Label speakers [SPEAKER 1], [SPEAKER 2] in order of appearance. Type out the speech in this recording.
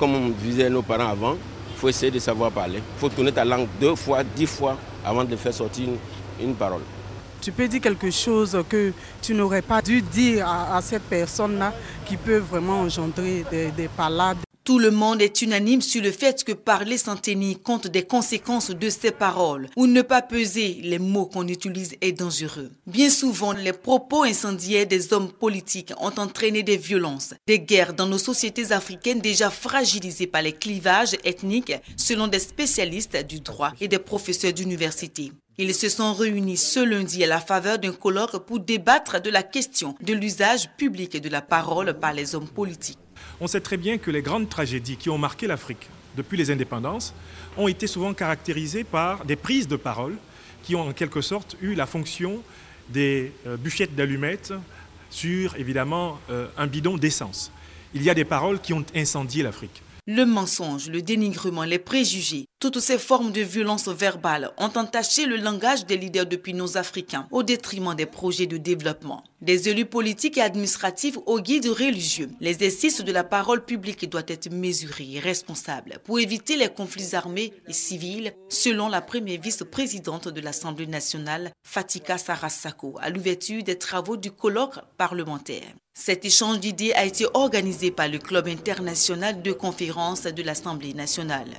[SPEAKER 1] comme on disait nos parents avant, il faut essayer de savoir parler. Il faut tourner ta langue 2 fois, 10 fois avant de faire sortir une parole.
[SPEAKER 2] Tu peux dire quelque chose que tu n'aurais pas dû dire à cette personne-là qui peut vraiment engendrer des palades.
[SPEAKER 3] Tout le monde est unanime sur le fait que parler sans tenir compte des conséquences de ses paroles ou ne pas peser les mots qu'on utilise est dangereux. Bien souvent, les propos incendiaires des hommes politiques ont entraîné des violences, des guerres dans nos sociétés africaines déjà fragilisées par les clivages ethniques, selon des spécialistes du droit et des professeurs d'université. Ils se sont réunis ce lundi à la faveur d'un colloque pour débattre de la question de l'usage public de la parole par les hommes politiques.
[SPEAKER 4] On sait très bien que les grandes tragédies qui ont marqué l'Afrique depuis les indépendances ont été souvent caractérisées par des prises de parole qui ont en quelque sorte eu la fonction des bûchettes d'allumettes sur évidemment un bidon d'essence. Il y a des paroles qui ont incendié l'Afrique.
[SPEAKER 3] Le mensonge, le dénigrement, les préjugés, toutes ces formes de violence verbale ont entaché le langage des leaders depuis nos Africains au détriment des projets de développement. Des élus politiques et administratifs aux guides religieux, l'exercice de la parole publique doit être mesuré et responsable pour éviter les conflits armés et civils, selon la première vice-présidente de l'Assemblée nationale, Fatika Sarasako, à l'ouverture des travaux du colloque parlementaire. Cet échange d'idées a été organisé par le Club international de conférences de l'Assemblée nationale.